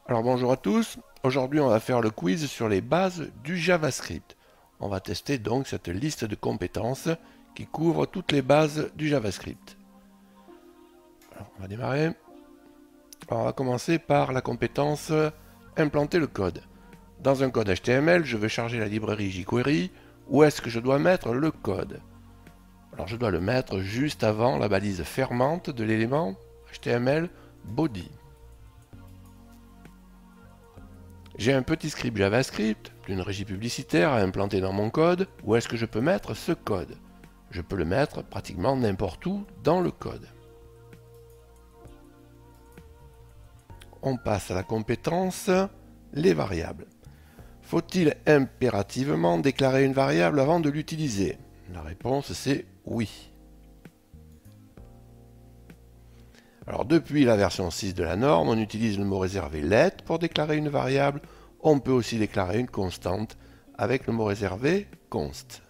Alors bonjour à tous, aujourd'hui on va faire le quiz sur les bases du JavaScript. On va tester donc cette liste de compétences qui couvre toutes les bases du JavaScript. Alors, on va démarrer. Alors, on va commencer par la compétence implanter le code. Dans un code HTML, je veux charger la librairie jQuery. Où est-ce que je dois mettre le code? Alors je dois le mettre juste avant la balise fermante de l'élément HTML body. J'ai un petit script JavaScript d'une régie publicitaire à implanter dans mon code. Où est-ce que je peux mettre ce code? Je peux le mettre pratiquement n'importe où dans le code. On passe à la compétence les variables. Faut-il impérativement déclarer une variable avant de l'utiliser? La réponse c'est oui. Alors depuis la version 6 de la norme, on utilise le mot réservé let pour déclarer une variable. On peut aussi déclarer une constante avec le mot réservé const.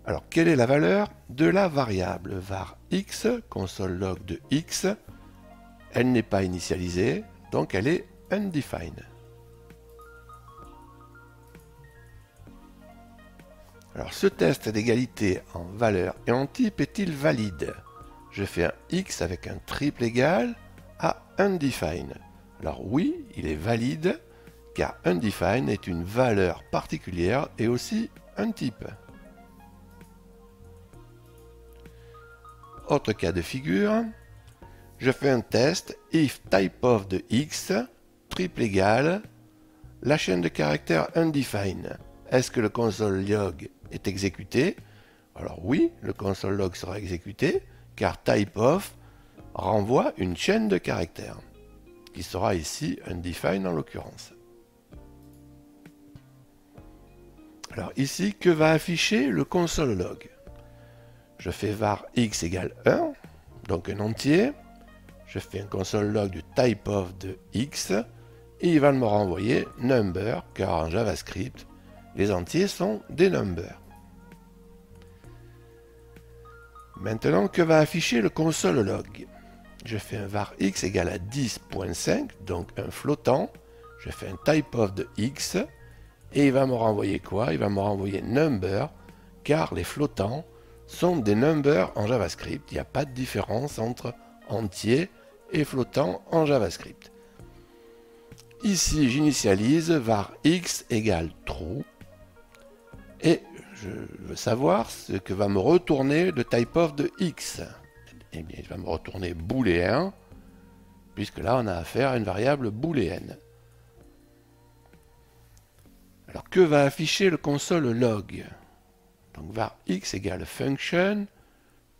Alors quelle est la valeur de la variable var x, console log de x? Elle n'est pas initialisée, donc elle est undefined. Alors ce test d'égalité en valeur et en type est-il valide? Je fais un x avec un triple égal à undefined. Alors oui, il est valide car undefined est une valeur particulière et aussi un type. Autre cas de figure, je fais un test if typeof de x triple égal la chaîne de caractères undefined. Est-ce que le console log est exécuté? Alors oui, le console log sera exécuté car typeof renvoie une chaîne de caractères qui sera ici undefined en l'occurrence. Alors ici, que va afficher le console log? Je fais var x égale 1, donc un entier. Je fais un console log du typeof de x et il va me renvoyer number car en JavaScript, les entiers sont des numbers. Maintenant, que va afficher le console log? Je fais un var x égale à 10.5, donc un flottant. Je fais un typeof de x et il va me renvoyer quoi? Il va me renvoyer number car les flottants sont des numbers en JavaScript. Il n'y a pas de différence entre entier et flottant en JavaScript. Ici, j'initialise var x égale true et je veux savoir ce que va me retourner le typeof de x. Eh bien, il va me retourner booléen, puisque là, on a affaire à une variable booléenne. Alors, que va afficher le console log? Donc, var x égale function,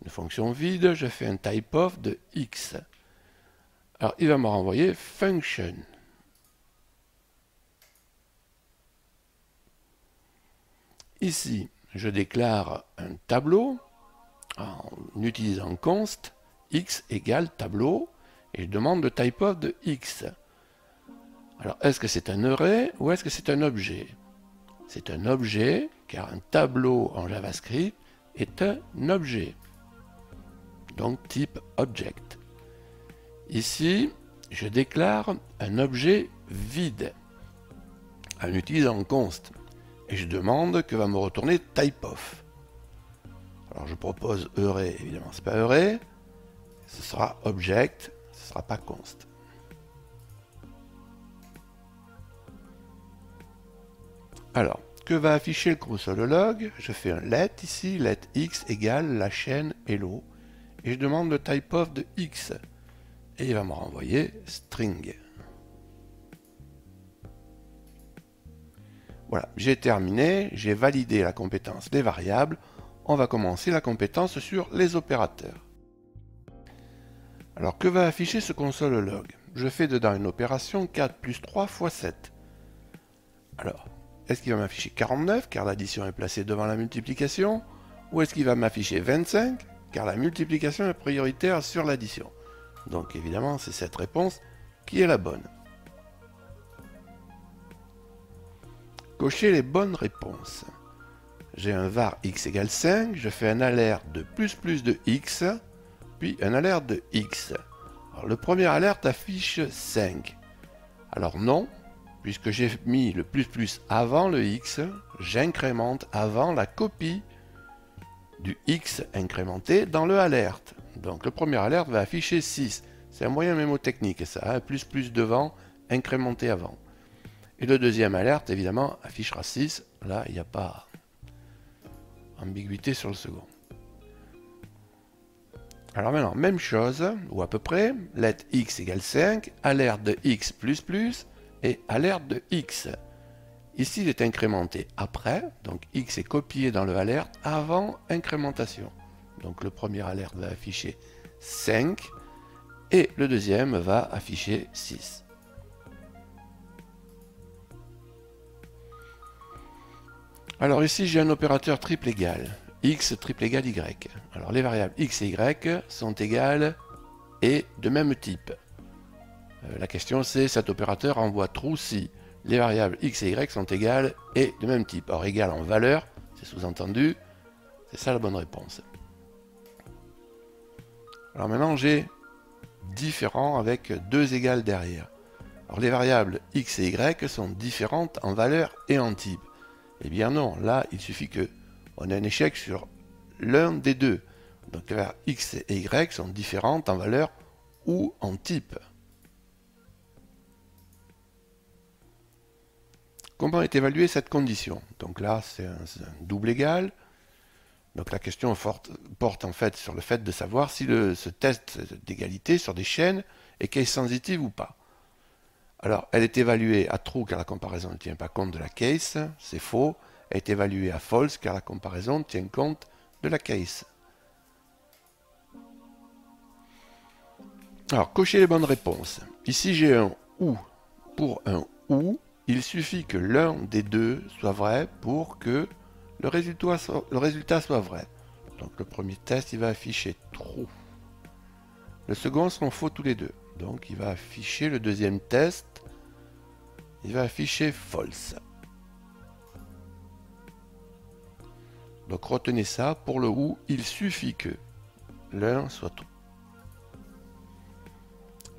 une fonction vide, je fais un typeof de x. Alors, il va me renvoyer function. Ici, je déclare un tableau en utilisant const x égale tableau et je demande le typeof de x. Alors, est-ce que c'est un array ou est-ce que c'est un objet? C'est un objet car un tableau en JavaScript est un objet. Donc type object. Ici, je déclare un objet vide en utilisant const et je demande que va me retourner typeof. Alors je propose array, évidemment c'est pas array, ce sera object, ce sera pas const. Alors, que va afficher le console log? Je fais un let ici, let x égale la chaîne hello, et je demande le typeof de x, et il va me renvoyer string. Voilà, j'ai terminé, j'ai validé la compétence des variables. On va commencer la compétence sur les opérateurs. Alors, que va afficher ce console log? Je fais dedans une opération 4 plus 3 fois 7. Alors, est-ce qu'il va m'afficher 49 car l'addition est placée devant la multiplication? Ou est-ce qu'il va m'afficher 25 car la multiplication est prioritaire sur l'addition? Donc évidemment, c'est cette réponse qui est la bonne. Cochez les bonnes réponses. J'ai un var x égale 5, je fais un alerte de plus de x, puis un alerte de x. Alors, le premier alerte affiche 5. Alors non, puisque j'ai mis le plus avant le x, j'incrémente avant la copie du x incrémenté dans le alerte. Donc le premier alerte va afficher 6. C'est un moyen mémotechnique ça, hein, plus devant, incrémenté avant. Et le deuxième alerte, évidemment, affichera 6. Là, il n'y a pas ambiguïté sur le second. Alors maintenant, même chose, ou à peu près, let x égale 5, alerte de x++, et alerte de x. Ici, il est incrémenté après, donc x est copié dans le alerte avant incrémentation. Donc le premier alerte va afficher 5, et le deuxième va afficher 6. Alors ici, j'ai un opérateur triple égal. X triple égal Y. Alors les variables X et Y sont égales et de même type. La question c'est, cet opérateur envoie true si les variables X et Y sont égales et de même type. Or égale en valeur, c'est sous-entendu, c'est ça la bonne réponse. Alors maintenant j'ai différent avec deux égales derrière. Alors les variables X et Y sont différentes en valeur et en type. Eh bien non, là il suffit que on a un échec sur l'un des deux. Donc les variables X et Y sont différentes en valeur ou en type. Comment est évaluée cette condition? Donc là c'est un double égal. Donc la question porte en fait sur le fait de savoir si ce test d'égalité sur des chaînes est case sensitive ou pas. Alors elle est évaluée à true car la comparaison ne tient pas compte de la case, c'est faux. Elle est évaluée à false car la comparaison tient compte de la case. Alors, cochez les bonnes réponses. Ici, j'ai un OU. Pour un OU, il suffit que l'un des deux soit vrai pour que le résultat soit vrai. Donc, le premier test, il va afficher true. Le second seront faux tous les deux. Donc, il va afficher le deuxième test. Il va afficher false. Donc retenez ça, pour le OU, il suffit que l'un soit true.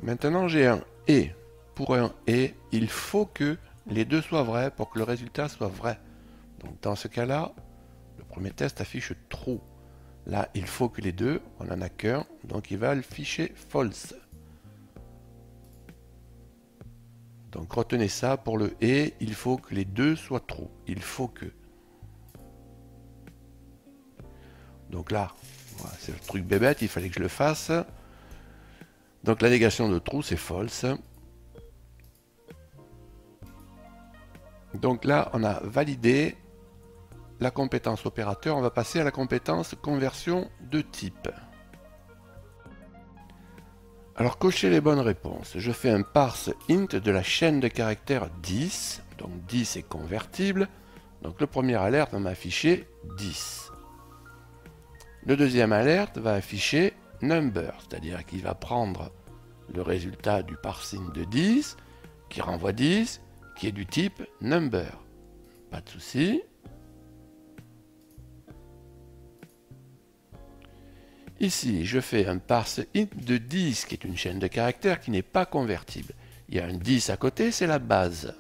Maintenant j'ai un et. Pour un et, il faut que les deux soient vrais pour que le résultat soit vrai. Donc dans ce cas-là, le premier test affiche true. Là, il faut que les deux, on n'en a qu'un, donc il va afficher false. Donc retenez ça, pour le et, il faut que les deux soient true. Il faut que. Donc là, voilà, c'est le truc bébête, il fallait que je le fasse. Donc la négation de true, c'est false. Donc là, on a validé la compétence opérateur. On va passer à la compétence conversion de type. Alors, cochez les bonnes réponses. Je fais un parse int de la chaîne de caractères 10. Donc 10 est convertible. Donc le premier alerte va m'afficher 10. Le deuxième alerte va afficher number, c'est-à-dire qu'il va prendre le résultat du parsing de 10, qui renvoie 10, qui est du type number. Pas de souci. Ici, je fais un parse int de 10, qui est une chaîne de caractères qui n'est pas convertible. Il y a un 10 à côté, c'est la base.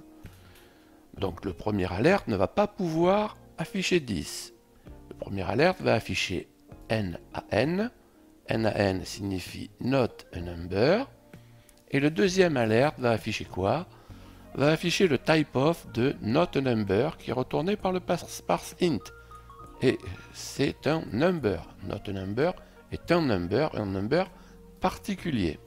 Donc le premier alerte ne va pas pouvoir afficher 10. Le premier alerte va afficher N à N. N à N signifie not a number. Et le deuxième alerte va afficher quoi? Va afficher le type of de not a number qui est retourné par le parse int. Et c'est un number. Not a number est un number particulier.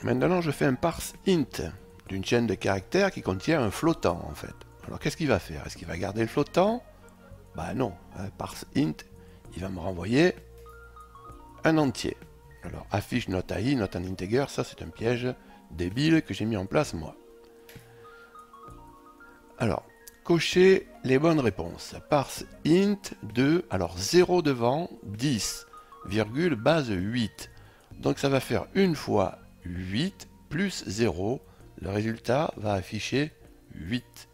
Maintenant, je fais un parse int d'une chaîne de caractères qui contient un flottant en fait. Alors qu'est-ce qu'il va faire? Est-ce qu'il va garder le flottant? Bah non, parse int, il va me renvoyer un entier. Alors affiche not AI, not an integer, ça c'est un piège débile que j'ai mis en place moi. Alors, cochez les bonnes réponses. Parse int de, alors 0 devant, 10, virgule, base 8. Donc ça va faire une fois 8 plus 0, le résultat va afficher 8.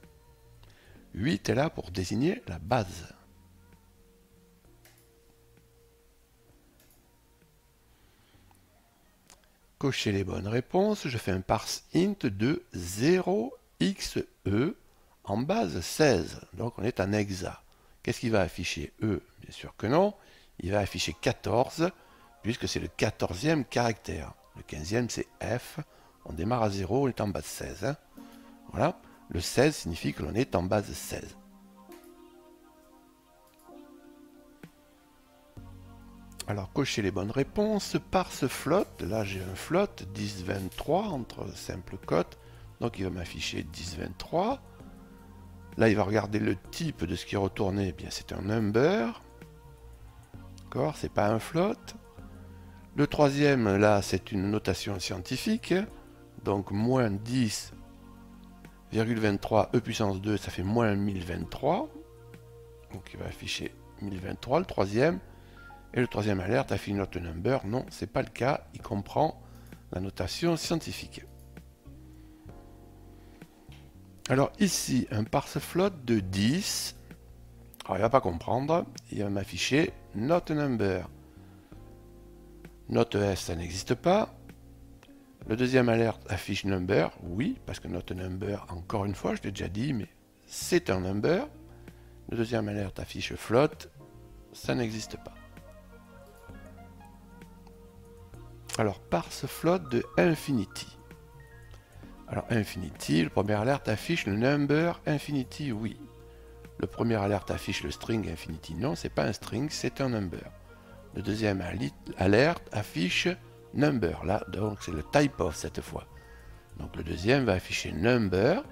8 est là pour désigner la base. cocher les bonnes réponses, je fais un parse int de 0xe en base 16. Donc on est en hexa. Qu'est-ce qu'il va afficher E? Bien sûr que non. Il va afficher 14, puisque c'est le 14e caractère. Le 15e, c'est F. On démarre à 0, on est en base 16. Hein. Voilà. Le 16 signifie que l'on est en base 16. Alors, cocher les bonnes réponses. Parse float. Là, j'ai un float 1023 entre simple cote. Donc, il va m'afficher 1023. Là, il va regarder le type de ce qui est retourné. Eh bien, c'est un number. D'accord, c'est pas un float. Le troisième, là, c'est une notation scientifique. Donc, moins 10,23 e puissance 2, ça fait moins 1023. Donc, il va afficher 1023, le troisième. Et le troisième alerte affiche not number. Non, c'est pas le cas. Il comprend la notation scientifique. Alors, ici, un parse float de 10. Alors, il ne va pas comprendre. Il va m'afficher not number. Not S, ça n'existe pas. Le deuxième alerte affiche number. Oui, parce que not number, encore une fois, je l'ai déjà dit, mais c'est un number. Le deuxième alerte affiche float. Ça n'existe pas. Alors, parse float de infinity. Alors, infinity, le premier alerte affiche le number infinity, oui. Le premier alerte affiche le string infinity, non, c'est pas un string, c'est un number. Le deuxième alerte affiche number, là, donc c'est le type of cette fois. Donc le deuxième va afficher number.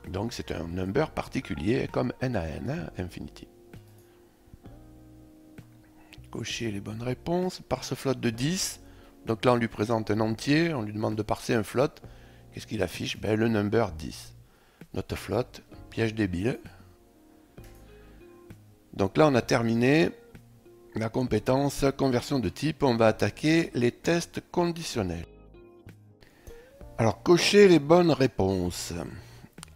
Donc c'est un number particulier comme NaN, hein, infinity. Cocher les bonnes réponses. Parse float de 10. Donc là on lui présente un entier, on lui demande de parser un float. Qu'est-ce qu'il affiche? Ben, le number 10. Not float, piège débile. Donc là on a terminé la compétence conversion de type. On va attaquer les tests conditionnels. Alors cocher les bonnes réponses.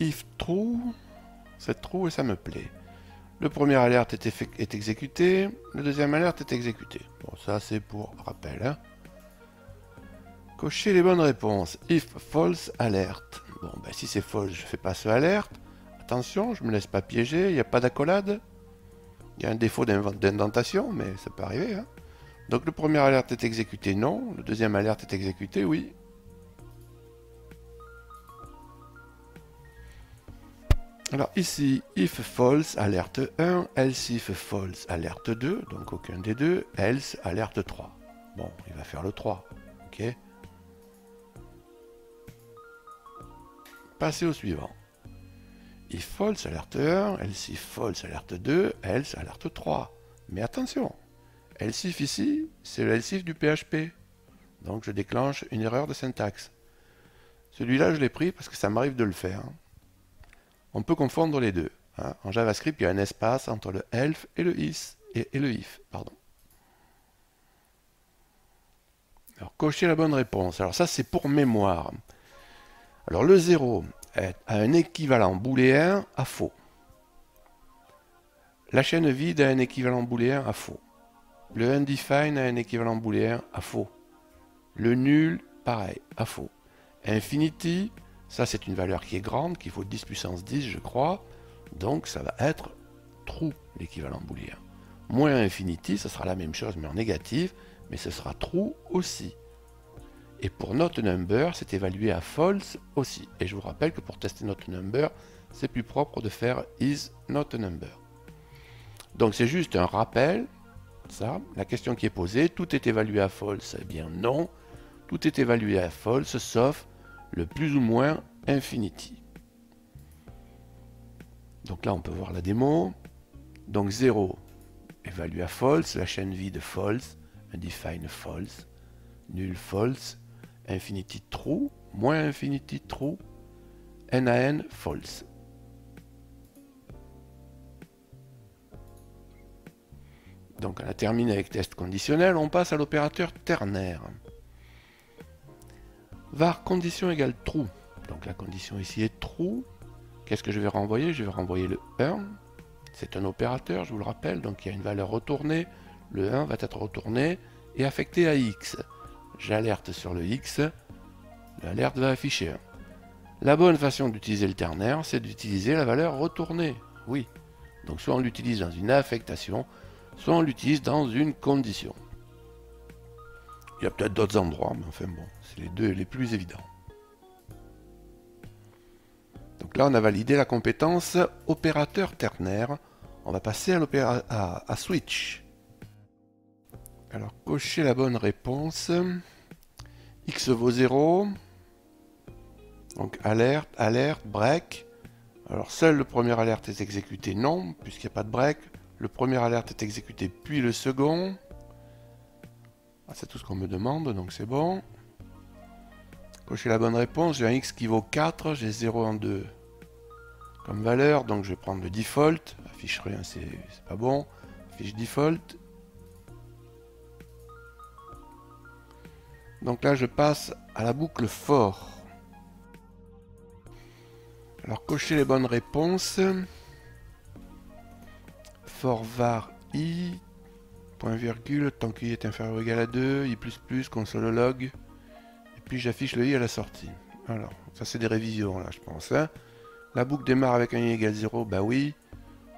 If true, c'est true et ça me plaît. Le premier alerte est exécuté, le deuxième alerte est exécuté. Bon, ça c'est pour rappel. Hein. Cocher les bonnes réponses. If false, alerte. Bon, ben, si c'est false, je ne fais pas ce alerte. Attention, je ne me laisse pas piéger, il n'y a pas d'accolade. Il y a un défaut d'indentation, mais ça peut arriver. Hein. Donc le premier alerte est exécuté, non. Le deuxième alerte est exécuté, oui. Alors ici, if false, alerte 1, else if false, alerte 2, donc aucun des deux, else, alerte 3. Bon, il va faire le 3, ok. Passez au suivant. If false, alerte 1, else if false, alerte 2, else, alerte 3. Mais attention, else if ici, c'est le else if du PHP. Donc je déclenche une erreur de syntaxe. Celui-là, je l'ai pris parce que ça m'arrive de le faire. On peut confondre les deux. Hein. En JavaScript, il y a un espace entre le else et le if. Pardon. Alors, cocher la bonne réponse. Alors ça, c'est pour mémoire. Alors le 0 a un équivalent booléen à faux. La chaîne vide a un équivalent booléen à faux. Le undefined a un équivalent booléen à faux. Le nul, pareil, à faux. Infinity, ça c'est une valeur qui est grande, qu'il faut 10 puissance 10 je crois, donc ça va être true l'équivalent booléen. Moins infinity, ça sera la même chose mais en négatif, mais ce sera true aussi. Et pour not number, c'est évalué à false aussi. Et je vous rappelle que pour tester not number, c'est plus propre de faire is not a number. Donc c'est juste un rappel, ça, la question qui est posée, tout est évalué à false, eh bien non, tout est évalué à false sauf le plus ou moins infinity. Donc là, on peut voir la démo. Donc 0 évalué à false, la chaîne vide false, undefined false, nul false, infinity true, moins infinity true, NaN false. Donc on a terminé avec test conditionnel, on passe à l'opérateur ternaire. Var condition égale true. Donc la condition ici est true. Qu'est-ce que je vais renvoyer? Je vais renvoyer le 1. C'est un opérateur, je vous le rappelle, donc il y a une valeur retournée. le 1 va être retourné et affecté à X. J'alerte sur le X, l'alerte va afficher 1. La bonne façon d'utiliser le ternaire, c'est d'utiliser la valeur retournée. Oui. Donc soit on l'utilise dans une affectation, soit on l'utilise dans une condition. Il y a peut-être d'autres endroits, mais enfin bon, c'est les deux les plus évidents. Donc là, on a validé la compétence opérateur ternaire. On va passer à switch. Alors, cocher la bonne réponse. X vaut 0. Donc, alerte, alerte, break. Alors, seul le premier alerte est exécuté, non, puisqu'il n'y a pas de break. Le premier alerte est exécuté, puis le second. Ah, c'est tout ce qu'on me demande, donc c'est bon. Cocher la bonne réponse. J'ai un X qui vaut 4, j'ai 0 en 2 comme valeur, donc je vais prendre le default. Affiche rien, c'est pas bon. Affiche default. Donc là, je passe à la boucle for. Alors, cocher les bonnes réponses. For var i, point virgule, tant que i est inférieur ou égal à 2, i++, console log. Et puis j'affiche le i à la sortie. Alors, ça c'est des révisions là, je pense. Hein. La boucle démarre avec un i égale 0, bah oui.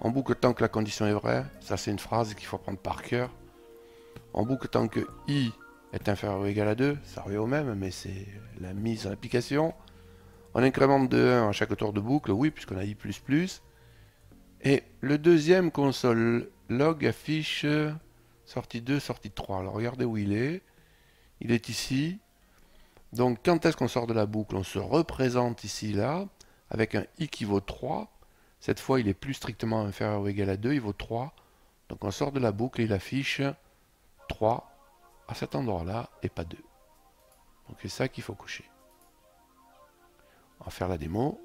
En boucle tant que la condition est vraie, ça c'est une phrase qu'il faut prendre par cœur. En boucle tant que i est inférieur ou égal à 2, ça revient au même, mais c'est la mise en application. On incrémente de 1 à chaque tour de boucle, oui, puisqu'on a i++. Et le deuxième console log affiche sortie 2, sortie 3. Alors regardez où il est. Il est ici. Donc quand est-ce qu'on sort de la boucle? On se représente ici, là, avec un i qui vaut 3. Cette fois, il est plus strictement inférieur ou égal à 2, il vaut 3. Donc on sort de la boucle et il affiche 3 à cet endroit-là et pas 2. Donc c'est ça qu'il faut cocher. On va faire la démo.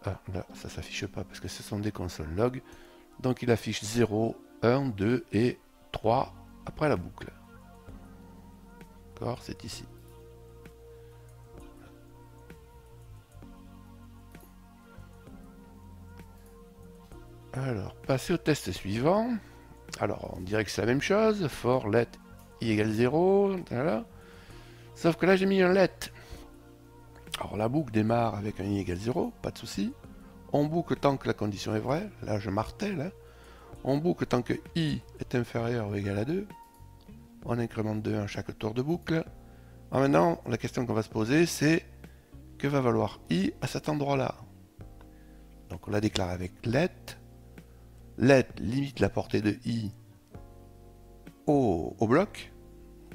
Ah, là, ça ne s'affiche pas parce que ce sont des consoles log. Donc il affiche 0, 1, 2 et 3 après la boucle. D'accord, c'est ici. Alors, passer au test suivant. Alors, on dirait que c'est la même chose. For let i égale 0. Voilà. Sauf que là, j'ai mis un let. Alors, la boucle démarre avec un i égale 0, pas de souci. On boucle tant que la condition est vraie. Là, je martèle. Hein. On boucle tant que i est inférieur ou égal à 2. On incrémente de 1 à chaque tour de boucle. Alors maintenant, la question qu'on va se poser, c'est que va valoir i à cet endroit-là? Donc, on la déclare avec let. Let limite la portée de i au bloc.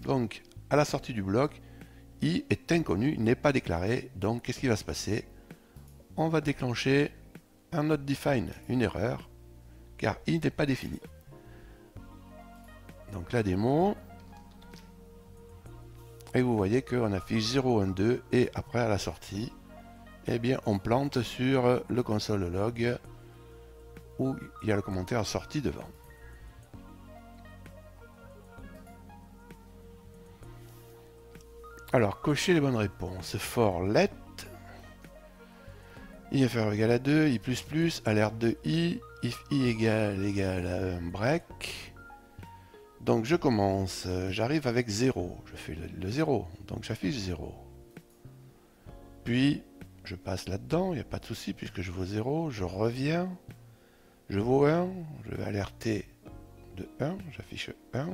Donc, à la sortie du bloc, i est inconnu, n'est pas déclaré. Donc, qu'est-ce qui va se passer? On va déclencher un not define, une erreur, car i n'est pas défini. Donc, la démo. Et vous voyez qu'on affiche 0, 1, 2, et après, à la sortie, eh bien, on plante sur le console log où il y a le commentaire sorti devant. Alors, cocher les bonnes réponses. For let, i inférieur ou égal à 2, i++, alerte de i, if i égale à 1, break. Donc je commence, j'arrive avec 0, je fais le 0, donc j'affiche 0. Puis, je passe là-dedans, il n'y a pas de souci, puisque je vaux 0, je reviens, je vaux 1, je vais alerter de 1, j'affiche 1.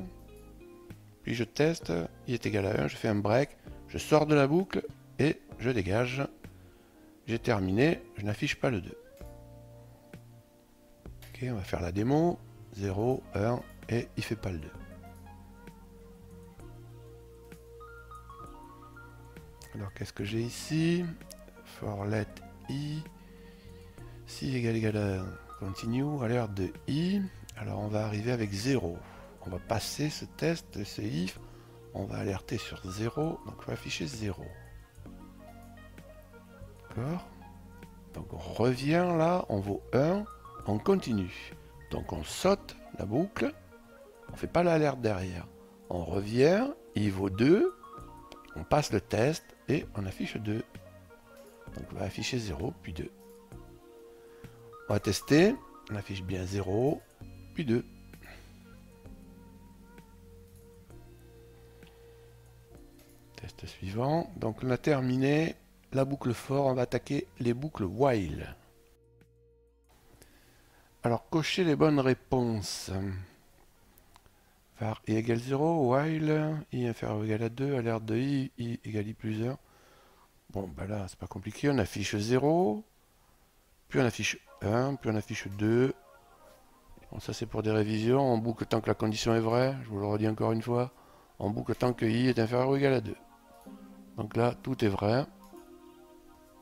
Puis je teste, i est égal à 1, je fais un break, je sors de la boucle et je dégage. J'ai terminé, je n'affiche pas le 2. Ok, on va faire la démo, 0, 1, et il ne fait pas le 2. Alors qu'est-ce que j'ai ici? For let i, si égal à 1, continue, alerte de i. Alors on va arriver avec 0. On va passer ce test, ce if, on va alerter sur 0, donc on va afficher 0. D'accord? Donc on revient là, on vaut 1, on continue. Donc on saute la boucle, on ne fait pas l'alerte derrière. On revient, il vaut 2, on passe le test et on affiche 2. Donc on va afficher 0, puis 2. On va tester, on affiche bien 0, puis 2. Alerte suivant. Donc on a terminé la boucle for, on va attaquer les boucles while. Alors cochez les bonnes réponses. Var i égale 0, while i inférieur ou égal à 2, alerte de i égale i plus 1. Bon, ben là, c'est pas compliqué, on affiche 0, puis on affiche 1, puis on affiche 2. Bon, ça c'est pour des révisions, on boucle tant que la condition est vraie, je vous le redis encore une fois, on boucle tant que i est inférieur ou égal à 2. Donc là, tout est vrai,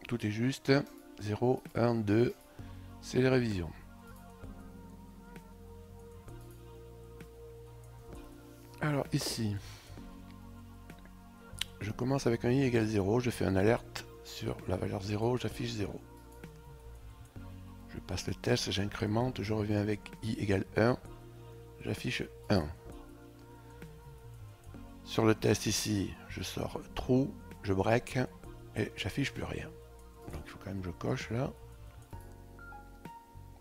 tout est juste, 0, 1, 2, c'est les révisions. Alors ici, je commence avec un i égale 0, je fais un alerte sur la valeur 0, j'affiche 0. Je passe le test, j'incrémente, je reviens avec i égale 1, j'affiche 1. Sur le test ici, je sors true, je break et j'affiche plus rien. Donc il faut quand même que je coche là.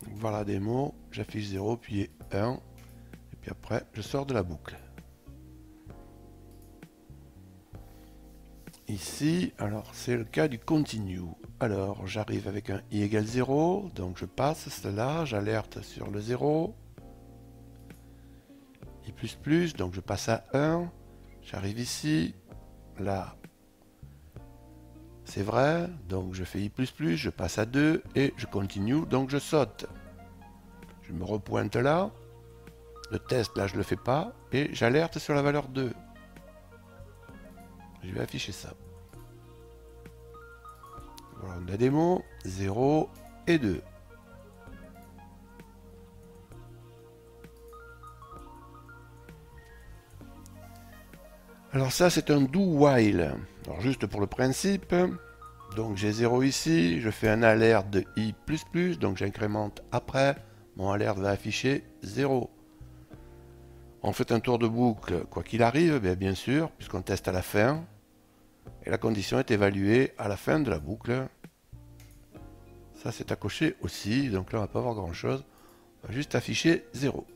Donc, voir la démo, j'affiche 0 puis 1 et puis après je sors de la boucle. Ici, alors c'est le cas du continue. Alors j'arrive avec un i égale 0, donc je passe cela, j'alerte sur le 0. I++, donc je passe à 1. J'arrive ici, là c'est vrai, donc je fais i++, je passe à 2 et je continue, donc je saute. Je me repointe là, le test là je le fais pas et j'alerte sur la valeur 2. Je vais afficher ça. Voilà, on a des mots 0 et 2. Alors ça c'est un do while. Alors juste pour le principe, donc j'ai 0 ici, je fais un alerte de i++, donc j'incrémente après, mon alerte va afficher 0. On fait un tour de boucle, quoi qu'il arrive, bien sûr, puisqu'on teste à la fin. Et la condition est évaluée à la fin de la boucle. Ça c'est à cocher aussi, donc là on va pas voir grand chose. On va juste afficher 0.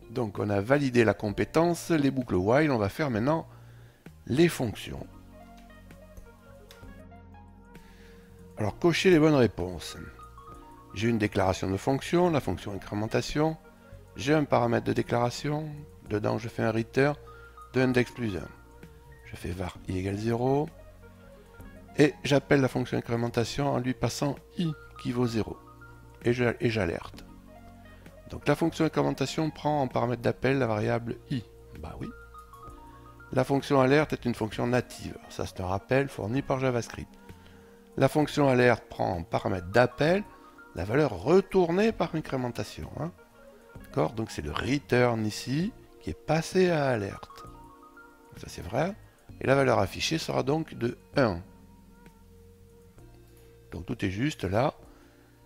Donc on a validé la compétence, les boucles while, on va faire maintenant les fonctions. Alors cocher les bonnes réponses. J'ai une déclaration de fonction, la fonction incrémentation. J'ai un paramètre de déclaration. Dedans, je fais un return de index plus 1. Je fais var i égale 0. Et j'appelle la fonction incrémentation en lui passant i qui vaut 0. Et j'alerte. Donc la fonction incrémentation prend en paramètre d'appel la variable i. Bah oui. La fonction alerte est une fonction native. Ça, c'est un rappel fourni par JavaScript. La fonction alerte prend en paramètre d'appel la valeur retournée par incrémentation. Hein. D'accord? Donc c'est le return ici qui est passé à alerte. Ça c'est vrai. Et la valeur affichée sera donc de 1. Donc tout est juste là.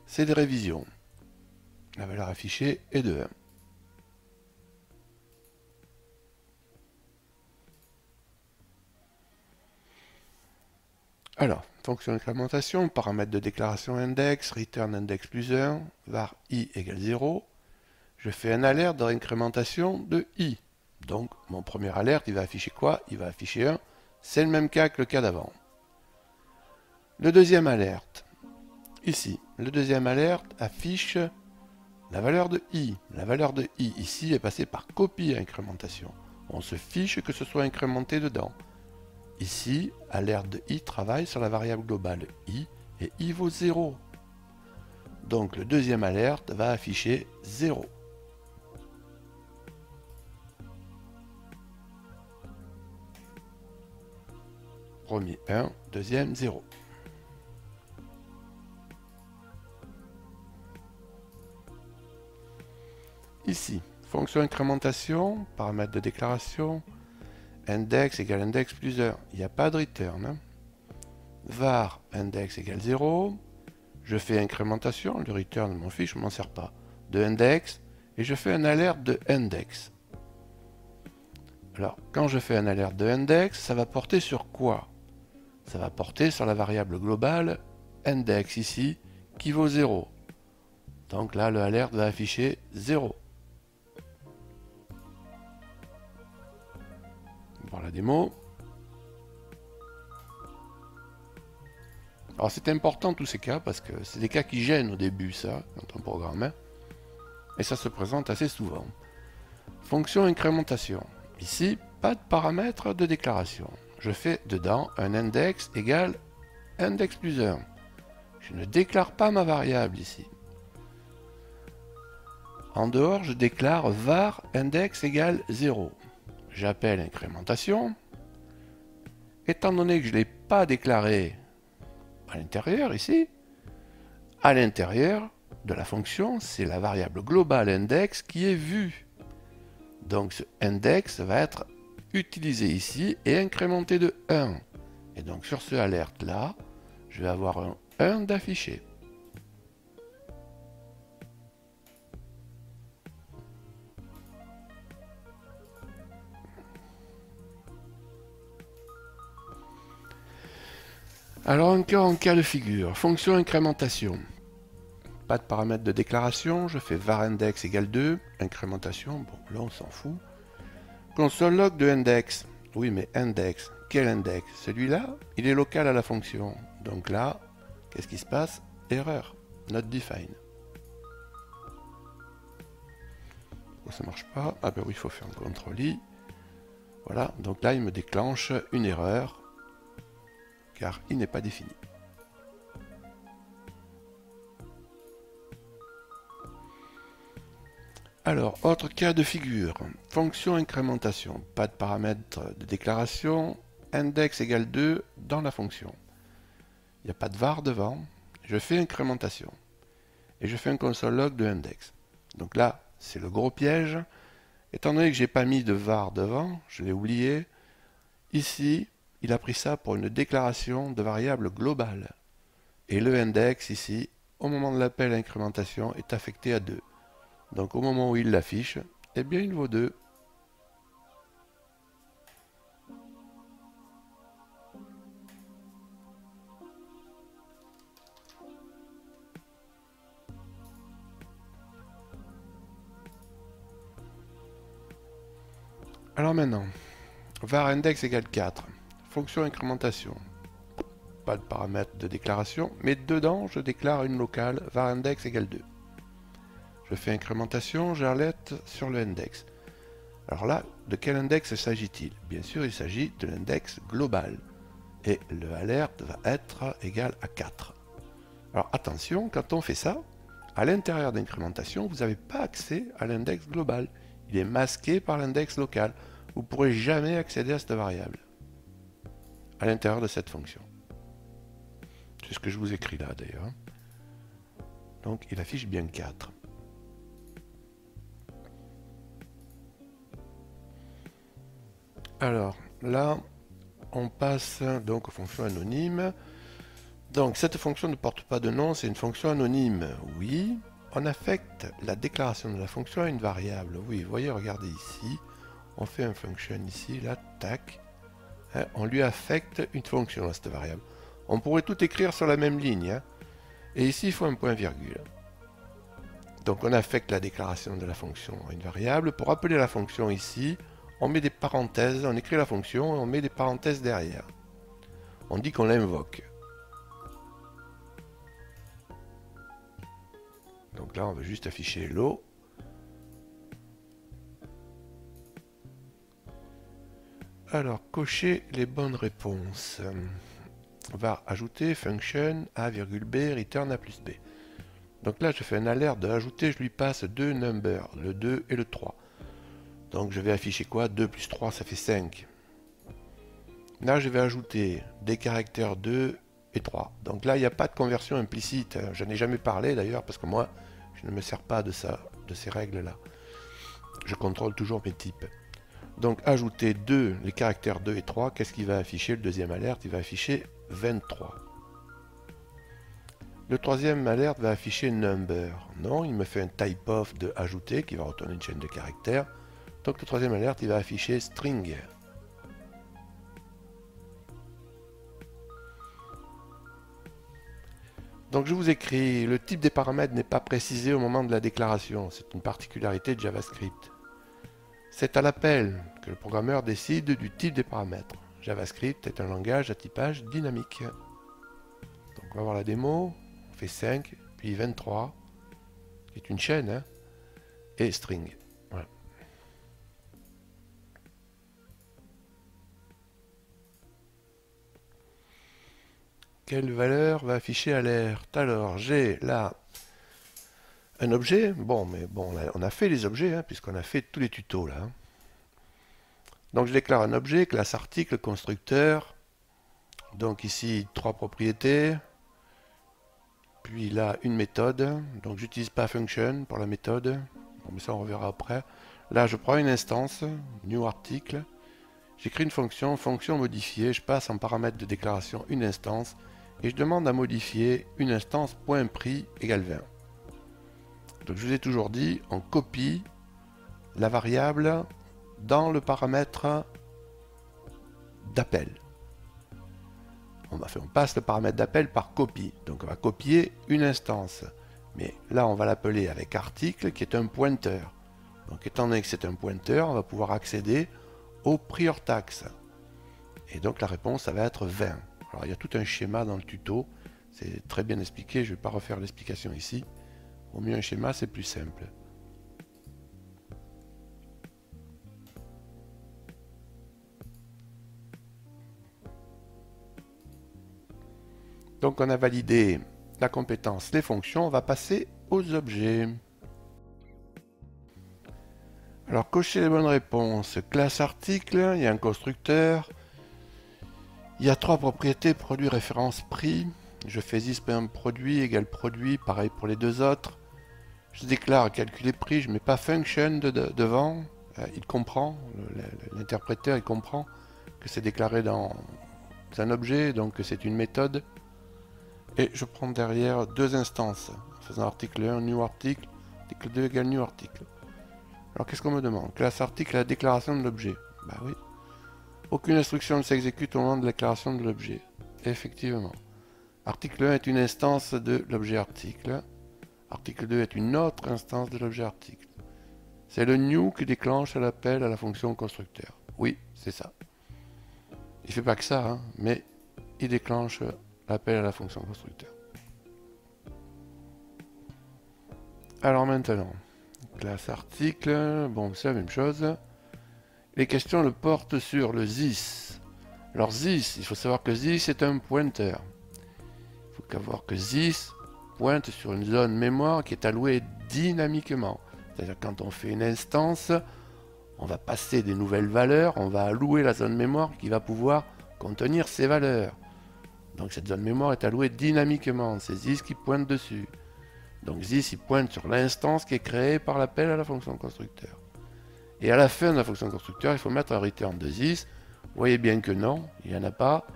C'est des révisions. La valeur affichée est de 1. Alors, fonction incrémentation, paramètre de déclaration index, return index plus 1, var i égale 0. Je fais un alerte de réincrémentation de i. Donc, mon premier alerte, il va afficher quoi? Il va afficher 1. C'est le même cas que le cas d'avant. Le deuxième alerte, ici, le deuxième alerte affiche la valeur de i. La valeur de i, ici, est passée par copie à incrémentation. On se fiche que ce soit incrémenté dedans. Ici, alerte de i travaille sur la variable globale i, et i vaut 0. Donc le deuxième alerte va afficher 0. Premier 1, deuxième 0. Ici, fonction incrémentation, paramètre de déclaration, index égale index plus 1. Il n'y a pas de return. Hein. Var index égale 0. Je fais incrémentation, le return de mon fiche, je ne m'en sers pas. De index, et je fais un alerte de index. Alors, quand je fais un alerte de index, ça va porter sur quoi? Ça va porter sur la variable globale index ici, qui vaut 0. Donc là, le alerte va afficher 0. voir la démo. Alors c'est important tous ces cas parce que c'est des cas qui gênent au début ça, quand on programme. Hein. Et ça se présente assez souvent. Fonction incrémentation. Ici, pas de paramètre de déclaration. Je fais dedans un index égale index plus 1. Je ne déclare pas ma variable ici. En dehors, je déclare var index égale 0. J'appelle incrémentation. Étant donné que je ne l'ai pas déclaré à l'intérieur ici, à l'intérieur de la fonction, c'est la variable globale index qui est vue. Donc ce index va être utilisé ici et incrémenté de 1. Et donc sur ce alerte là, je vais avoir un 1 d'affiché. Alors encore en cas de figure, fonction incrémentation. Pas de paramètre de déclaration, je fais var index égale 2, incrémentation, bon là on s'en fout. Console log de index, oui mais index, quel index? Celui-là, il est local à la fonction. Donc là, qu'est-ce qui se passe? Erreur, not defined. Pourquoi ça marche pas? Ah ben oui, il faut faire un CTRL-I. Voilà, donc là il me déclenche une erreur, car il n'est pas défini. Alors, autre cas de figure, fonction incrémentation, pas de paramètre de déclaration, index égale 2 dans la fonction. Il n'y a pas de var devant, je fais incrémentation. Et je fais un console log de index. Donc là, c'est le gros piège. Étant donné que j'ai pas mis de var devant, je l'ai oublié, ici, il a pris ça pour une déclaration de variable globale. Et le index ici, au moment de l'appel incrémentation, est affecté à 2. Donc au moment où il l'affiche, eh bien il vaut 2. Alors maintenant, var index égale 4. Fonction incrémentation. Pas de paramètre de déclaration, mais dedans je déclare une locale var index égale 2. Je fais incrémentation, j'alerte sur le index. Alors là, de quel index s'agit-il? Bien sûr, il s'agit de l'index global. Et le alerte va être égal à 4. Alors attention, quand on fait ça, à l'intérieur d'incrémentation, vous n'avez pas accès à l'index global. Il est masqué par l'index local. Vous ne pourrez jamais accéder à cette variable à l'intérieur de cette fonction. C'est ce que je vous écris là d'ailleurs. Donc il affiche bien 4. Alors là, on passe donc aux fonctions anonymes. Donc cette fonction ne porte pas de nom, c'est une fonction anonyme. Oui, on affecte la déclaration de la fonction à une variable. Oui, vous voyez, regardez ici, on fait un function ici, là, tac. On lui affecte une fonction à cette variable. On pourrait tout écrire sur la même ligne. Hein, et ici, il faut un point virgule. Donc on affecte la déclaration de la fonction à une variable. Pour appeler la fonction ici, on met des parenthèses, on écrit la fonction et on met des parenthèses derrière. On dit qu'on l'invoque. Donc là, on veut juste afficher hello. Alors, cocher les bonnes réponses. On va ajouter function a,b return a plus b. Donc là, je fais une alerte de ajouter, je lui passe deux numbers, le 2 et le 3. Donc je vais afficher quoi? 2 plus 3, ça fait 5. Là, je vais ajouter des caractères 2 et 3. Donc là, il n'y a pas de conversion implicite. Je n'en ai jamais parlé d'ailleurs, parce que moi, je ne me sers pas de ça, de ces règles-là. Je contrôle toujours mes types. Donc ajouter les caractères 2 et 3, qu'est-ce qu'il va afficher? Le deuxième alerte, il va afficher 23. Le troisième alerte va afficher number. Non, il me fait un type-of de ajouter qui va retourner une chaîne de caractères. Donc le troisième alerte, il va afficher string. Donc je vous écris, le type des paramètres n'est pas précisé au moment de la déclaration. C'est une particularité de JavaScript. C'est à l'appel que le programmeur décide du type des paramètres. JavaScript est un langage à typage dynamique. Donc on va voir la démo. On fait 5, puis 23, qui est une chaîne, hein, et string. Voilà. Quelle valeur va afficher alerte? Alors, j'ai là un objet. Bon, mais bon, on a fait les objets, hein, puisqu'on a fait tous les tutos là. Hein. Donc, je déclare un objet, classe article, constructeur. Donc, ici, 3 propriétés. Puis là, une méthode. Donc, j'utilise pas function pour la méthode. Bon, mais ça, on reverra après. Là, je prends une instance, new article. J'écris une fonction, fonction modifiée. Je passe en paramètre de déclaration une instance. Et je demande à modifier une instance .prix égale 20. Donc je vous ai toujours dit, on copie la variable dans le paramètre d'appel. On passe le paramètre d'appel par copie. Donc on va copier une instance. Mais là, on va l'appeler avec article qui est un pointeur. Donc étant donné que c'est un pointeur, on va pouvoir accéder au prior tax. Et donc la réponse, ça va être 20. Alors il y a tout un schéma dans le tuto, c'est très bien expliqué, je ne vais pas refaire l'explication ici. Au mieux un schéma, c'est plus simple. Donc on a validé la compétence, les fonctions, on va passer aux objets. Alors cocher les bonnes réponses, classe article, il y a un constructeur. Il y a 3 propriétés, produit, référence, prix. Je fais this.produit égale produit, pareil pour les deux autres. Je déclare calculer prix, je ne mets pas function devant. Il comprend, l'interpréteur il comprend que c'est déclaré dans un objet, donc que c'est une méthode. Et je prends derrière deux instances, en faisant article 1, new article, article 2 égale new article. Alors qu'est-ce qu'on me demande? Classe article, la déclaration de l'objet. Bah oui. Aucune instruction ne s'exécute au moment de la déclaration de l'objet. Effectivement. Article 1 est une instance de l'objet article. Article 2 est une autre instance de l'objet article. C'est le new qui déclenche l'appel à la fonction constructeur. Oui, c'est ça. Il ne fait pas que ça, hein, mais il déclenche l'appel à la fonction constructeur. Alors maintenant, classe article, bon c'est la même chose. Les questions le portent sur le this. Alors this, il faut savoir que this est un pointeur. Il faut savoir que this pointe sur une zone mémoire qui est allouée dynamiquement. C'est-à-dire quand on fait une instance, on va passer des nouvelles valeurs, on va allouer la zone mémoire qui va pouvoir contenir ces valeurs. Donc cette zone mémoire est allouée dynamiquement, c'est this qui pointe dessus. Donc this il pointe sur l'instance qui est créée par l'appel à la fonction constructeur. Et à la fin de la fonction constructeur, il faut mettre un return de this. Vous voyez bien que non, il n'y en a pas.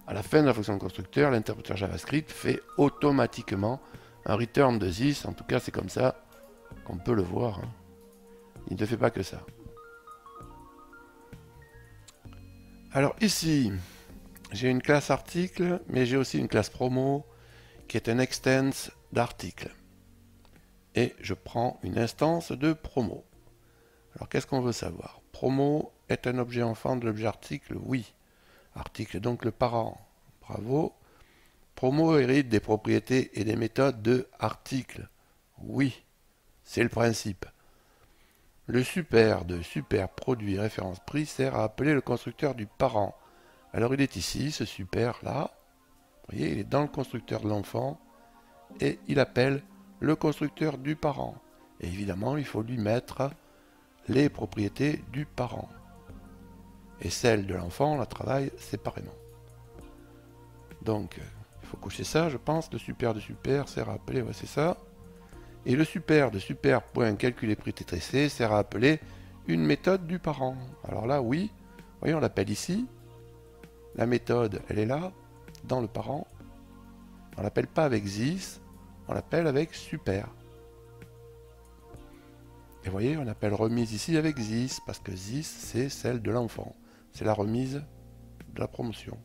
À la fin de la fonction constructeur, l'interpréteur JavaScript fait automatiquement un return de this. En tout cas, c'est comme ça qu'on peut le voir. Hein. Il ne fait pas que ça. Alors ici, j'ai une classe article, mais j'ai aussi une classe promo qui est un extens d'article. Et je prends une instance de promo. Alors qu'est-ce qu'on veut savoir? Promo est un objet enfant de l'objet article? Oui. Article est donc le parent. Bravo. Promo hérite des propriétés et des méthodes de article? Oui. C'est le principe. Le super de super produit référence prix sert à appeler le constructeur du parent. Alors il est ici, ce super là. Vous voyez, il est dans le constructeur de l'enfant et il appelle le constructeur du parent. Et évidemment, il faut lui mettre les propriétés du parent. Et celles de l'enfant, on la travaille séparément. Donc, il faut cocher ça, je pense. Le super de super sert à appeler, ouais, c'est ça. Et le super de super.calculer prix TTC sert à appeler une méthode du parent. Alors là, oui, voyez, on l'appelle ici. La méthode, elle est là, dans le parent. On l'appelle pas avec this, on l'appelle avec super. Et vous voyez, on appelle remise ici avec this, parce que this, c'est celle de l'enfant. C'est la remise de la promotion.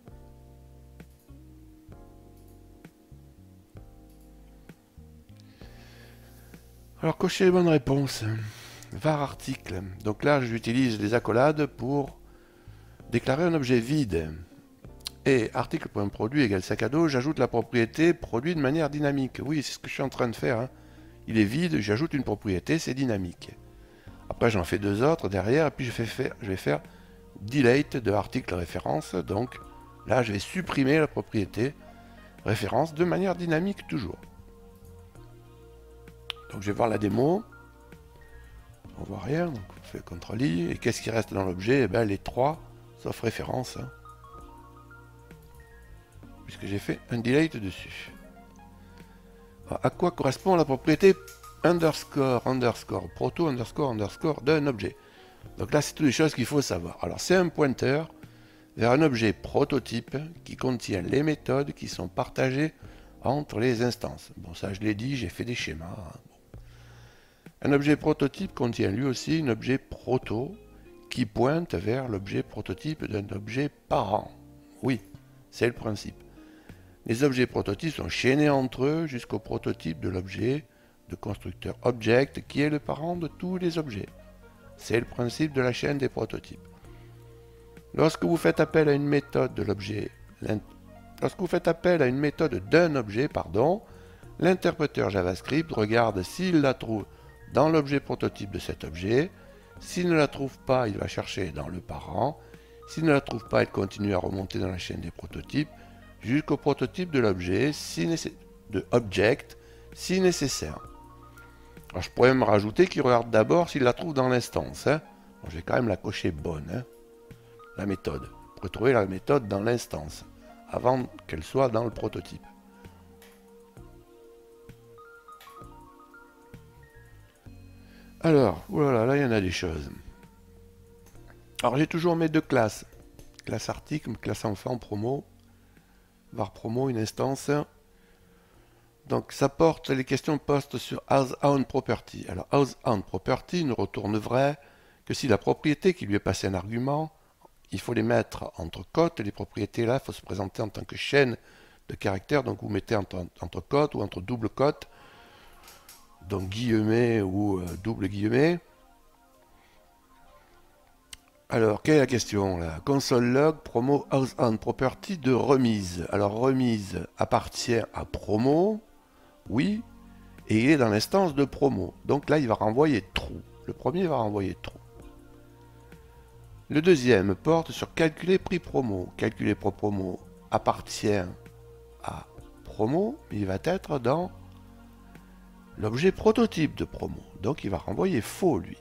Alors, cochez les bonnes réponses. var article. Donc là, j'utilise les accolades pour déclarer un objet vide. Et article.produit égale sac à dos, j'ajoute la propriété produit de manière dynamique. Oui, c'est ce que je suis en train de faire. Hein. Il est vide, j'ajoute une propriété, c'est dynamique. Après, j'en fais deux autres derrière, et puis je vais faire delete de article référence. Donc là, je vais supprimer la propriété référence de manière dynamique toujours. Donc je vais voir la démo. On voit rien, donc on fait CTRL-I. Et qu'est-ce qui reste dans l'objet? Eh bien, les trois, sauf référence. Hein. Puisque j'ai fait un delete dessus. Alors, à quoi correspond la propriété underscore proto underscore d'un objet? Donc là, c'est toutes les choses qu'il faut savoir. Alors, c'est un pointeur vers un objet prototype qui contient les méthodes qui sont partagées entre les instances. Bon, ça, je l'ai dit, j'ai fait des schémas. Hein. Bon. Un objet prototype contient lui aussi un objet proto qui pointe vers l'objet prototype d'un objet parent. Oui, c'est le principe. Les objets prototypes sont chaînés entre eux jusqu'au prototype de l'objet de constructeur object qui est le parent de tous les objets. C'est le principe de la chaîne des prototypes. Lorsque vous faites appel à une méthode de l'objet, d'un objet, l'interpréteur JavaScript regarde s'il la trouve dans l'objet prototype de cet objet. S'il ne la trouve pas, il va chercher dans le parent. S'il ne la trouve pas, il continue à remonter dans la chaîne des prototypes jusqu'au prototype de l'objet, de object, si nécessaire. Alors, je pourrais me rajouter qu'il regarde d'abord s'il la trouve dans l'instance. Hein. Bon, je vais quand même la cocher bonne, hein, la méthode. Vous pourrez trouver la méthode dans l'instance, avant qu'elle soit dans le prototype. Alors, voilà, là il y en a des choses. Alors j'ai toujours mes deux classes. Classe article, classe enfant, promo. Var promo, une instance. Donc ça porte les questions postes sur houseOwnProperty. Alors houseOwnProperty ne retourne vrai que si la propriété qui lui est passée un argument, il faut les mettre entre cotes. Les propriétés là, il faut se présenter en tant que chaîne de caractères. Donc vous mettez entre cotes ou entre double cotes. Donc guillemets ou double guillemets. Alors, quelle est la question là? Console log promo houseOwnProperty de remise. Alors, remise appartient à promo, oui, et il est dans l'instance de promo. Donc là, il va renvoyer true. Le premier va renvoyer true. Le deuxième porte sur calculer prix promo. Calculer prix promo appartient à promo, mais il va être dans l'objet prototype de promo. Donc, il va renvoyer faux, lui.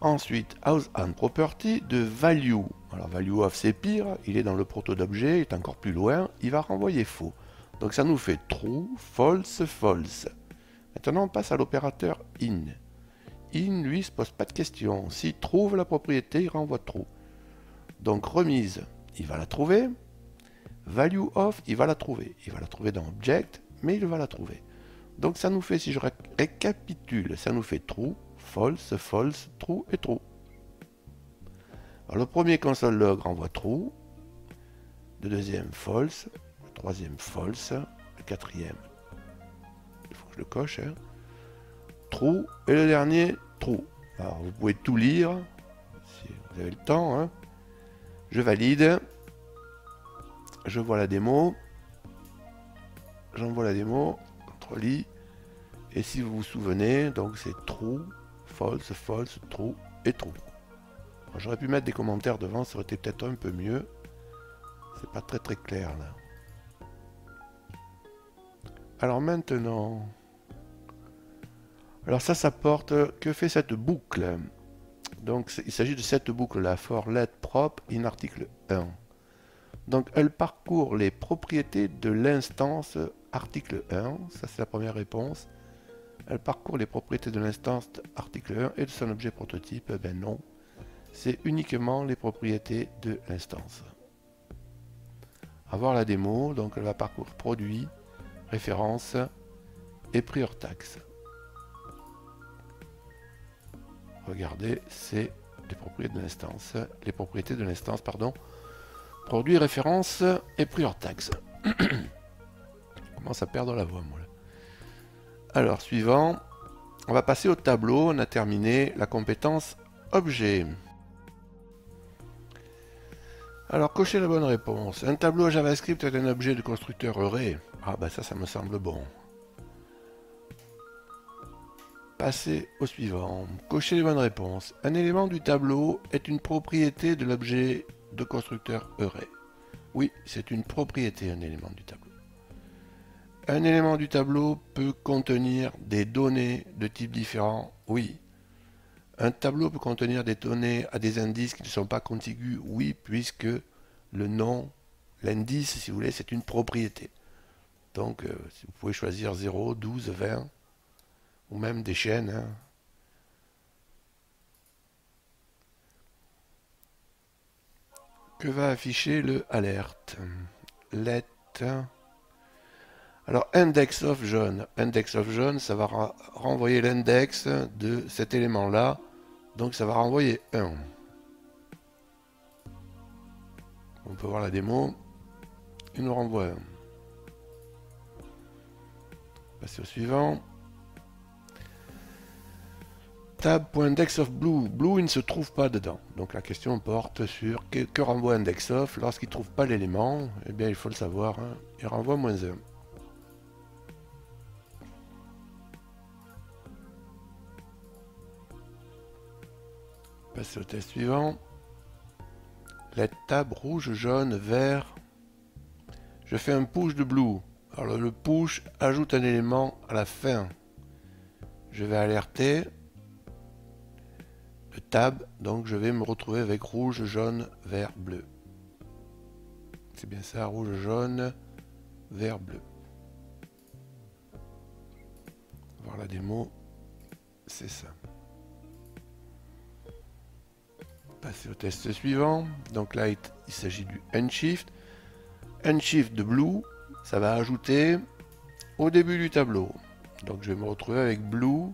Ensuite, houseOwnProperty de value. Alors value of c'est pire, il est dans le proto d'objet, il est encore plus loin, il va renvoyer faux. Donc ça nous fait true, false, false. Maintenant on passe à l'opérateur in. In, lui, se pose pas de question. S'il trouve la propriété, il renvoie true. Donc remise, il va la trouver. Value of, il va la trouver. Il va la trouver dans object, mais il va la trouver. Donc ça nous fait, si je récapitule, ça nous fait true, false, false, true et true. Alors le premier console log renvoie true, le deuxième false, le troisième false, le quatrième, il faut que je le coche, hein, true, et le dernier true. Alors vous pouvez tout lire, si vous avez le temps, hein. Je valide, je vois la démo, j'envoie la démo, CTRL-I, et si vous vous souvenez, donc c'est true, false, false, true et true. J'aurais pu mettre des commentaires devant, ça aurait été peut-être un peu mieux. C'est pas très clair là. Alors maintenant, alors ça porte, que fait cette boucle? Donc il s'agit de cette boucle là, for let prop in article 1. Donc elle parcourt les propriétés de l'instance article 1, ça c'est la première réponse. Elle parcourt les propriétés de l'instance article 1 et de son objet prototype. Ben non, c'est uniquement les propriétés de l'instance. À voir la démo, donc elle va parcourir produit, référence et prix hors taxe. Regardez, c'est les propriétés de l'instance, produit, référence et prix hors taxe. Je commence à perdre la voix, moi. Là. Alors, suivant. On va passer au tableau. On a terminé la compétence objet. Alors, cochez la bonne réponse. Un tableau JavaScript est un objet de constructeur array. Ah bah ça me semble bon. Passez au suivant. Cochez les bonnes réponses. Un élément du tableau est une propriété de l'objet de constructeur array. Oui, c'est une propriété, un élément du tableau. Un élément du tableau peut contenir des données de types différents. Oui. Un tableau peut contenir des données à des indices qui ne sont pas contigus. Oui, puisque le nom, l'indice, si vous voulez, c'est une propriété. Donc, vous pouvez choisir 0, 12, 20, ou même des chaînes. Hein. Que va afficher le alert? Let. Alors, index of jaune. Index of jaune, ça va renvoyer l'index de cet élément-là. Donc, ça va renvoyer 1. On peut voir la démo. Il nous renvoie 1. Passer au suivant. Tab.index of blue. Blue, il ne se trouve pas dedans. Donc la question porte sur que renvoie index of lorsqu'il ne trouve pas l'élément. Eh bien, il faut le savoir. Hein. Il renvoie -1. Passer au test suivant. Let tab rouge, jaune, vert. Je fais un push de blue. Alors le push ajoute un élément à la fin. Je vais alerter le tab, donc je vais me retrouver avec rouge, jaune, vert, bleu. C'est bien ça, rouge, jaune, vert, bleu. Voir la démo, c'est ça. Passer au test suivant. Donc là, il s'agit du unshift. Unshift de blue, ça va ajouter au début du tableau. Donc je vais me retrouver avec blue,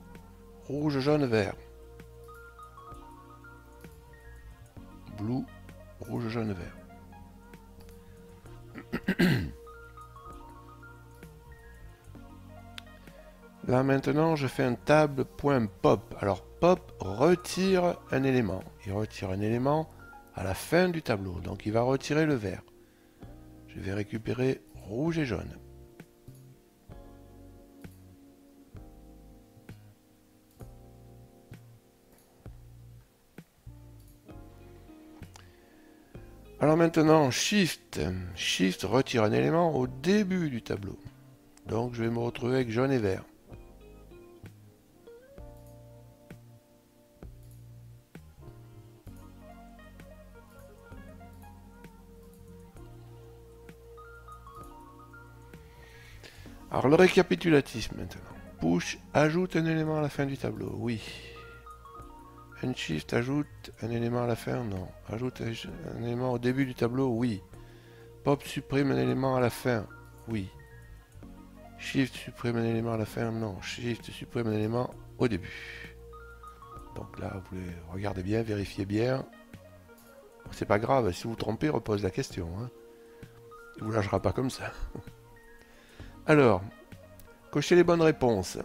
rouge, jaune, vert. Blue, rouge, jaune, vert. Là maintenant, je fais un tab.pop. Alors pop retire un élément. Il retire un élément à la fin du tableau. Donc il va retirer le vert. Je vais récupérer rouge et jaune. Alors maintenant, Shift retire un élément au début du tableau. Donc je vais me retrouver avec jaune et vert. Alors le récapitulatif maintenant. Push ajoute un élément à la fin du tableau. Oui. Unshift ajoute un élément à la fin. Non. Ajoute un élément au début du tableau. Oui. Pop supprime un élément à la fin. Oui. Shift supprime un élément à la fin. Non. Shift supprime un élément au début. Donc là, vous regardez bien, vérifiez bien. C'est pas grave. Si vous vous trompez, repose la question. Hein. Il vous lâchera pas comme ça. Alors, cochez les bonnes réponses.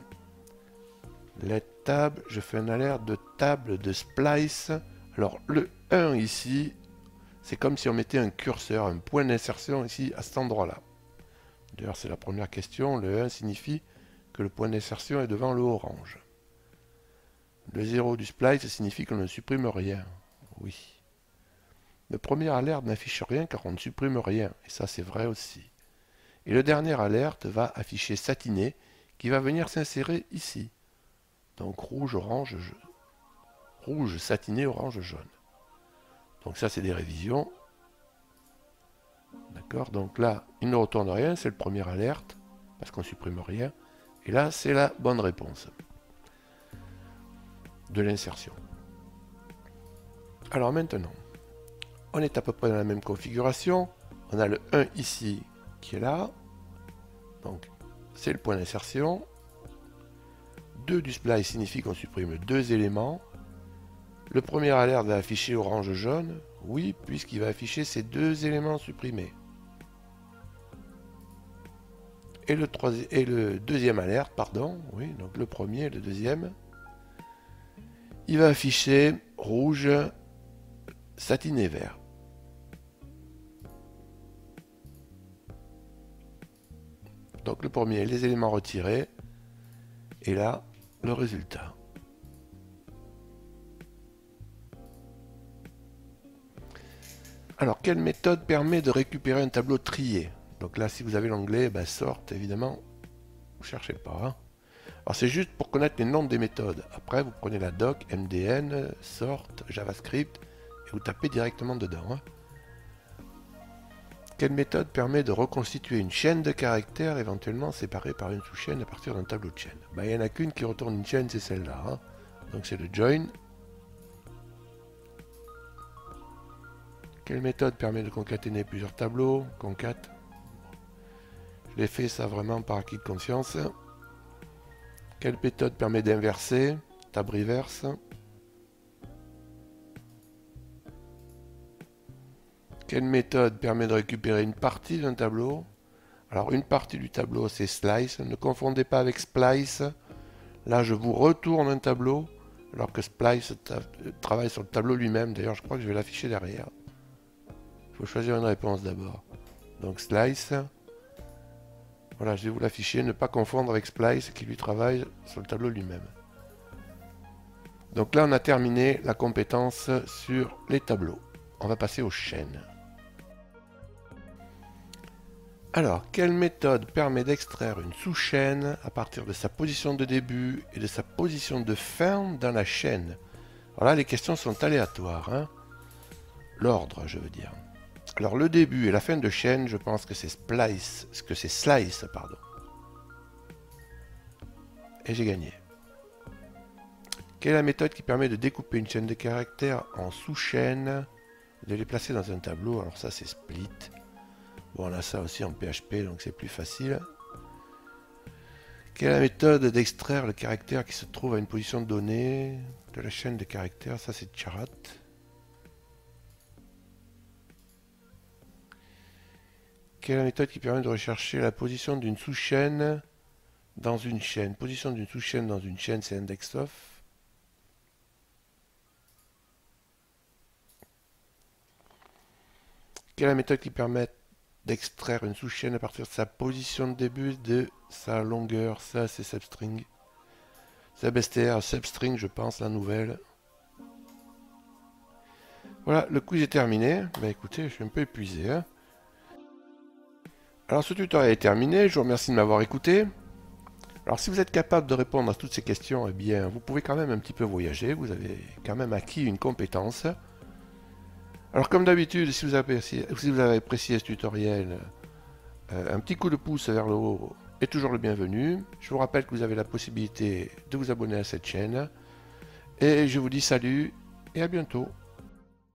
Let tab, je fais un alerte de table de splice. Alors, le 1 ici, c'est comme si on mettait un curseur, un point d'insertion ici, à cet endroit-là. D'ailleurs, c'est la première question. Le 1 signifie que le point d'insertion est devant le orange. Le 0 du splice signifie qu'on ne supprime rien. Oui. Le premier alerte n'affiche rien car on ne supprime rien. Et ça, c'est vrai aussi. Et le dernier alerte va afficher satiné qui va venir s'insérer ici. Donc rouge, orange, rouge, satiné, orange, jaune. Donc ça, c'est des révisions. D'accord? Donc là, il ne retourne rien, c'est le premier alerte, parce qu'on ne supprime rien. Et là, c'est la bonne réponse de l'insertion. Alors maintenant, on est à peu près dans la même configuration. On a le 1 ici qui est là. Donc, c'est le point d'insertion. 2 du splice signifie qu'on supprime 2 éléments. Le premier alerte va afficher orange-jaune. Oui, puisqu'il va afficher ces 2 éléments supprimés. et le deuxième alerte, pardon, oui, donc le premier et le deuxième, il va afficher rouge, satiné vert. Donc le premier, les éléments retirés, et là, le résultat. Alors, quelle méthode permet de récupérer un tableau trié? Donc là, si vous avez l'onglet, ben, sort, évidemment, vous ne cherchez pas. Hein. Alors, c'est juste pour connaître les noms des méthodes. Après, vous prenez la doc, MDN, sort, JavaScript, et vous tapez directement dedans. Hein. Quelle méthode permet de reconstituer une chaîne de caractères éventuellement séparée par une sous-chaîne à partir d'un tableau de chaîne? Ben, il n'y en a qu'une qui retourne une chaîne, c'est celle-là. Hein. Donc, c'est le join. Quelle méthode permet de concaténer plusieurs tableaux? Concat. Je l'ai fait ça vraiment par acquis de conscience. Quelle méthode permet d'inverser? Tab reverse. Quelle méthode permet de récupérer une partie d'un tableau? Alors une partie du tableau c'est slice. Ne confondez pas avec splice. Là je vous retourne un tableau alors que splice travaille sur le tableau lui-même. D'ailleurs je crois que je vais l'afficher derrière. Il faut choisir une réponse d'abord. Donc slice. Voilà, je vais vous l'afficher, ne pas confondre avec splice qui lui travaille sur le tableau lui-même. Donc là on a terminé la compétence sur les tableaux. On va passer aux chaînes. Alors, quelle méthode permet d'extraire une sous-chaîne à partir de sa position de début et de sa position de fin dans la chaîne? Alors là les questions sont aléatoires. Hein. L'ordre, je veux dire. Alors le début et la fin de chaîne, je pense que c'est slice, pardon. Et j'ai gagné. Quelle est la méthode qui permet de découper une chaîne de caractères en sous-chaînes, de les placer dans un tableau? Alors ça c'est split. Bon, on a ça aussi en PHP, donc c'est plus facile. Quelle est la méthode d'extraire le caractère qui se trouve à une position donnée de la chaîne de caractères? Ça c'est charat. Quelle est la méthode qui permet de rechercher la position d'une sous-chaîne dans une chaîne? Position d'une sous-chaîne dans une chaîne, c'est index_of. Quelle est la méthode qui permet d'extraire une sous-chaîne à partir de sa position de début, de sa longueur? Ça, c'est substring. Substr, substring, je pense, la nouvelle. Voilà, le quiz est terminé. Ben écoutez, je suis un peu épuisé. Hein. Alors ce tutoriel est terminé, je vous remercie de m'avoir écouté. Alors si vous êtes capable de répondre à toutes ces questions, eh bien vous pouvez quand même un petit peu voyager, vous avez quand même acquis une compétence. Alors comme d'habitude, si vous avez apprécié ce tutoriel, un petit coup de pouce vers le haut est toujours le bienvenu. Je vous rappelle que vous avez la possibilité de vous abonner à cette chaîne. Et je vous dis salut et à bientôt.